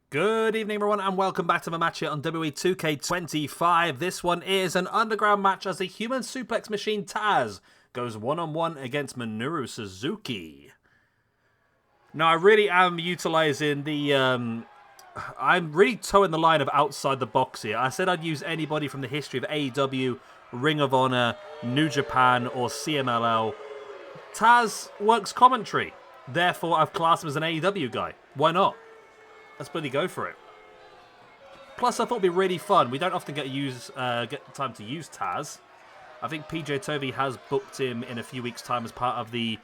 Good evening, everyone, and welcome back to my match here on WWE 2K25. This one is an underground match as the human suplex machine Taz goes one-on-one against Minoru Suzuki. Now, I really am utilizing the... I'm really towing the line of outside the box here. I said I'd use anybody from the history of AEW, Ring of Honor, New Japan, or CMLL. Taz works commentary. Therefore, I've classed him as an AEW guy. Why not? Let's bloody go for it. Plus, I thought it'd be really fun. We don't often get time to use Taz. I think PJ Tovey has booked him in a few weeks' time as part of the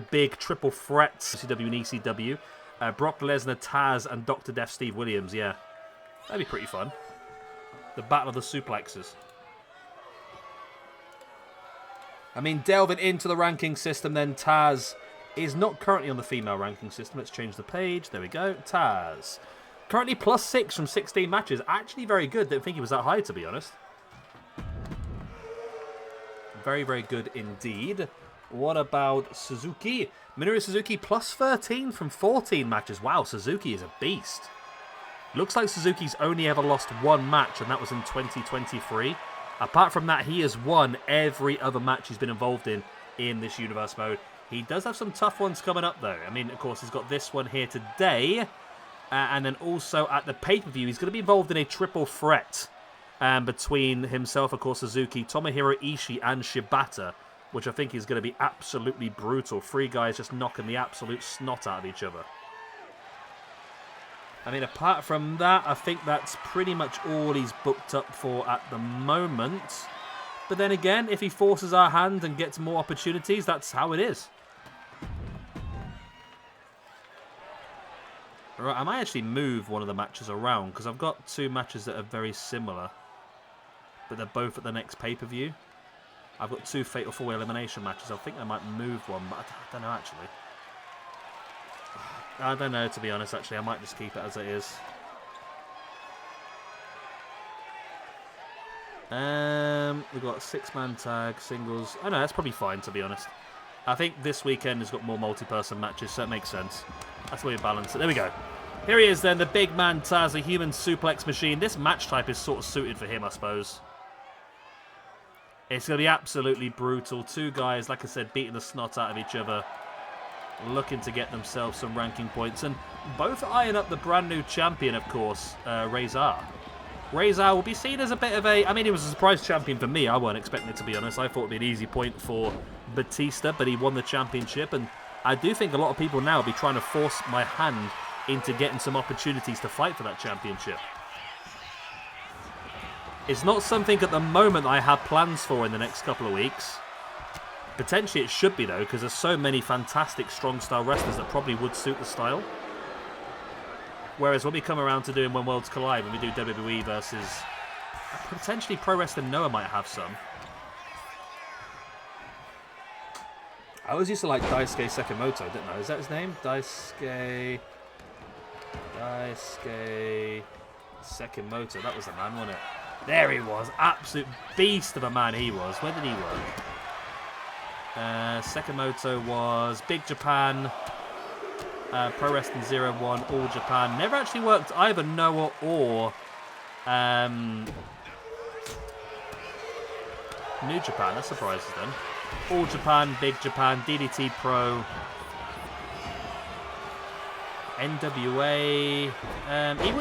big triple threat CW and ECW. Brock Lesnar, Taz, and Dr. Death Steve Williams. Yeah, that'd be pretty fun. The Battle of the Suplexes. I mean, delving into the ranking system, then Taz is not currently on the female ranking system. Let's change the page. There we go. Taz. Currently +6 from 16 matches. Actually very good. Didn't think he was that high, to be honest. Very, very good indeed. What about Suzuki? Minoru Suzuki +13 from 14 matches. Wow, Suzuki is a beast. Looks like Suzuki's only ever lost one match, and that was in 2023. Apart from that, he has won every other match he's been involved in this universe mode. He does have some tough ones coming up, though. I mean, of course, he's got this one here today. And then also at the pay-per-view, he's going to be involved in a triple threat between himself, of course, Suzuki, Tomohiro Ishii, and Shibata, which I think is going to be absolutely brutal. Three guys just knocking the absolute snot out of each other. I mean, apart from that, I think that's pretty much all he's booked up for at the moment. But then again, if he forces our hand and gets more opportunities, that's how it is. Right, I might actually move one of the matches around, because I've got two matches that are very similar, but they're both at the next pay-per-view. I've got two Fatal 4-Way Elimination matches. I think I might move one, but I don't know, actually. I don't know, to be honest, actually. I might just keep it as it is. We've got 6-man tag, singles. Oh, no, that's probably fine, to be honest. I think this weekend has got more multi-person matches, so it makes sense. That's the way we balance it. There we go. Here he is then, the big man Taz, the human suplex machine. This match type is sort of suited for him, I suppose. It's going to be absolutely brutal. Two guys, like I said, beating the snot out of each other, looking to get themselves some ranking points. And both eyeing up the brand new champion, of course, Razor. Razor will be seen as a bit of a... I mean, he was a surprise champion for me. I weren't expecting it, to be honest. I thought it would be an easy point for Batista, but he won the championship. And I do think a lot of people now will be trying to force my hand into getting some opportunities to fight for that championship. It's not something at the moment I have plans for in the next couple of weeks. Potentially it should be, though, because there's so many fantastic strong-style wrestlers that probably would suit the style. Whereas when we come around to doing When Worlds Collide, when we do WWE versus... potentially Pro Wrestling Noah might have some. I always used to like Daisuke Sekimoto, didn't I? Is that his name? Daisuke Sekimoto. That was the man, wasn't it? There he was. Absolute beast of a man he was. Where did he work? Sekimoto was Big Japan, Pro Wrestling 01, All Japan. Never actually worked either Noah or New Japan. That surprises them. All Japan, Big Japan, DDT Pro, NWA.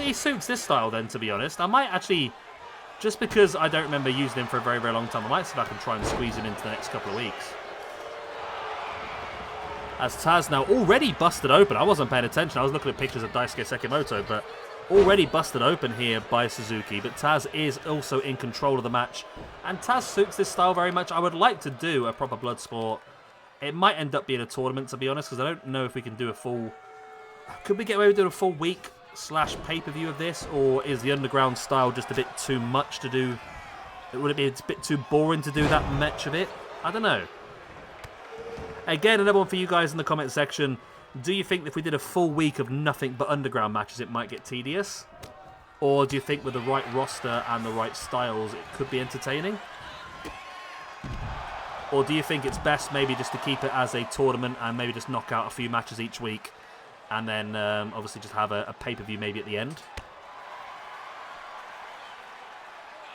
He suits this style then, to be honest. I might actually, just because I don't remember using him for a very, very long time, I might see if I can try and squeeze him into the next couple of weeks. As Taz now already busted open. I wasn't paying attention. I was looking at pictures of Daisuke Sekimoto, but already busted open here by Suzuki. But Taz is also in control of the match. And Taz suits this style very much. I would like to do a proper blood sport. It might end up being a tournament, to be honest, because I don't know if we can do a full... Could we get away with doing a full week / pay-per-view of this? Or is the underground style just a bit too much to do? Would it be a bit too boring to do that much of it? I don't know. Again, another one for you guys in the comment section. Do you think if we did a full week of nothing but underground matches, it might get tedious? Or do you think with the right roster and the right styles, it could be entertaining? Or do you think it's best maybe just to keep it as a tournament and maybe just knock out a few matches each week And then obviously just have a pay-per-view maybe at the end.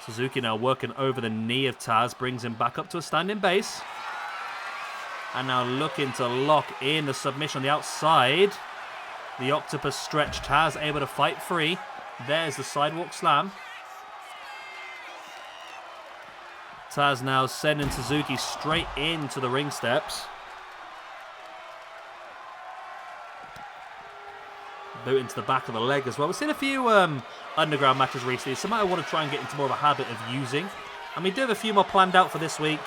Suzuki now working over the knee of Taz, brings him back up to a standing base. And now looking to lock in the submission on the outside. The octopus stretch, Taz able to fight free. There's the sidewalk slam. Taz now sending Suzuki straight into the ring steps. Boot into the back of the leg as well. We've seen a few underground matches recently. Some I want to try and get into more of a habit of using. And we do have a few more planned out for this week.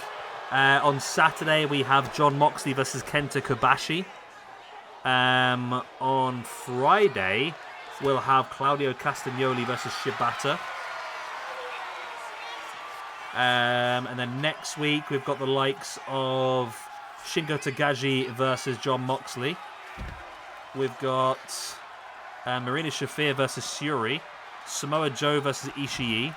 On Saturday, we have John Moxley versus Kenta Kobashi. On Friday, we'll have Claudio Castagnoli versus Shibata. And then next week, we've got the likes of Shingo Takagi versus John Moxley. We've got Marina Shafir versus Shuri. Samoa Joe versus Ishii.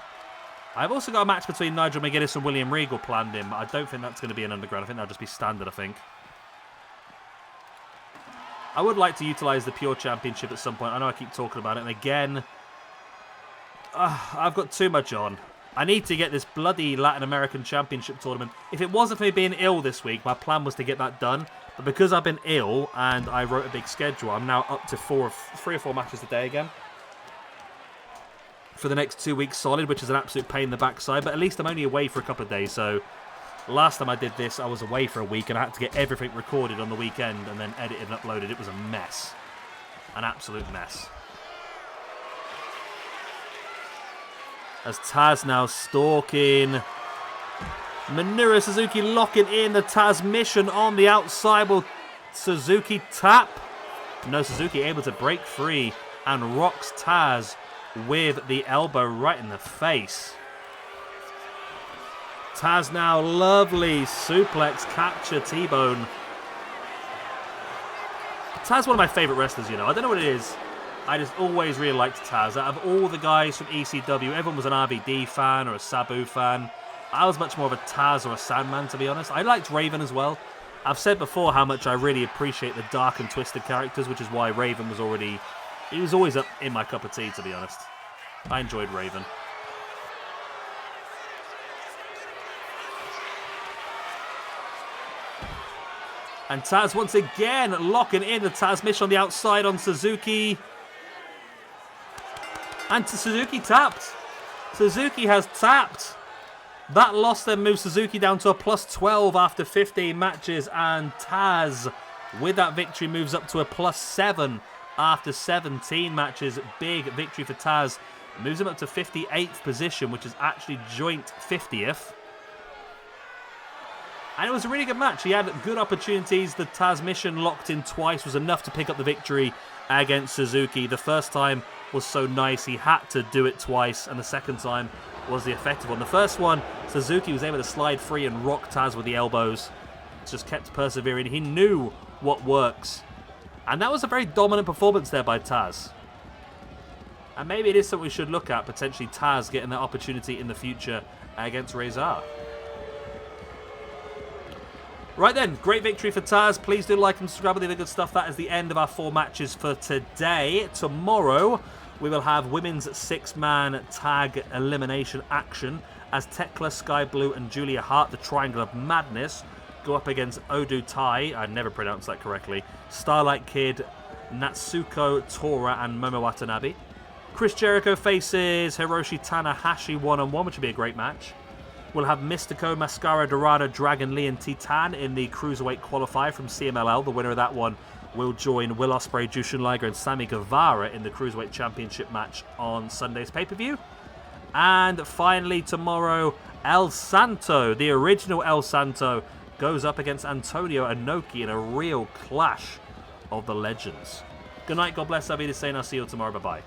I've also got a match between Nigel McGuinness and William Regal planned in, but I don't think that's going to be an underground. I think that'll just be standard, I think. I would like to utilise the Pure Championship at some point. I know I keep talking about it, and again, I've got too much on. I need to get this bloody Latin American Championship tournament. If it wasn't for me being ill this week, my plan was to get that done. But because I've been ill and I wrote a big schedule, I'm now up to 3 or 4 matches a day again. For the next 2 weeks solid, which is an absolute pain in the backside. But at least I'm only away for a couple of days. So last time I did this, I was away for a week and I had to get everything recorded on the weekend and then edited and uploaded. It was a mess. An absolute mess. As Taz now stalking. Minoru Suzuki locking in the Taz mission on the outside. Will Suzuki tap? No, Suzuki able to break free and rocks Taz with the elbow right in the face. Taz now lovely suplex capture T-bone. Taz one of my favourite wrestlers, you know. I don't know what it is. I just always really liked Taz. Out of all the guys from ECW, everyone was an RVD fan or a Sabu fan. I was much more of a Taz or a Sandman, to be honest. I liked Raven as well. I've said before how much I really appreciate the dark and twisted characters, which is why Raven was already... He was always up in my cup of tea, to be honest. I enjoyed Raven. And Taz once again locking in the Taz mission on the outside on Suzuki. And Suzuki tapped. Suzuki has tapped. That loss then moves Suzuki down to a +12 after 15 matches. And Taz, with that victory, moves up to a +7 after 17 matches. Big victory for Taz. Moves him up to 58th position, which is actually joint 50th. And it was a really good match. He had good opportunities. The Taz mission locked in twice was enough to pick up the victory against Suzuki. The first time was so nice, he had to do it twice, and the second time was the effective one. The first one, Suzuki was able to slide free and rock Taz with the elbows. Just kept persevering. He knew what works. And that was a very dominant performance there by Taz. And maybe it is something we should look at, potentially Taz getting that opportunity in the future against Rezar. Right then, great victory for Taz. Please do like and subscribe with the good stuff. That is the end of our 4 matches for today. Tomorrow, we will have women's 6-man tag elimination action as Tekla, Sky Blue, and Julia Hart, the Triangle of Madness, go up against Odu Tai, I never pronounced that correctly, Starlight Kid, Natsuko Tora, and Momo Watanabe. Chris Jericho faces Hiroshi Tanahashi one-on-one, which would be a great match. We'll have Mystico, Mascara Dorada, Dragon Lee, and Titan in the Cruiserweight qualifier from CMLL. The winner of that one will join Will Ospreay, Jushin Liger, and Sammy Guevara in the Cruiserweight Championship match on Sunday's pay-per-view. And finally, tomorrow, El Santo, the original El Santo, goes up against Antonio Inoki in a real clash of the legends. Good night, God bless, I'll be the same, I'll see you tomorrow, bye-bye.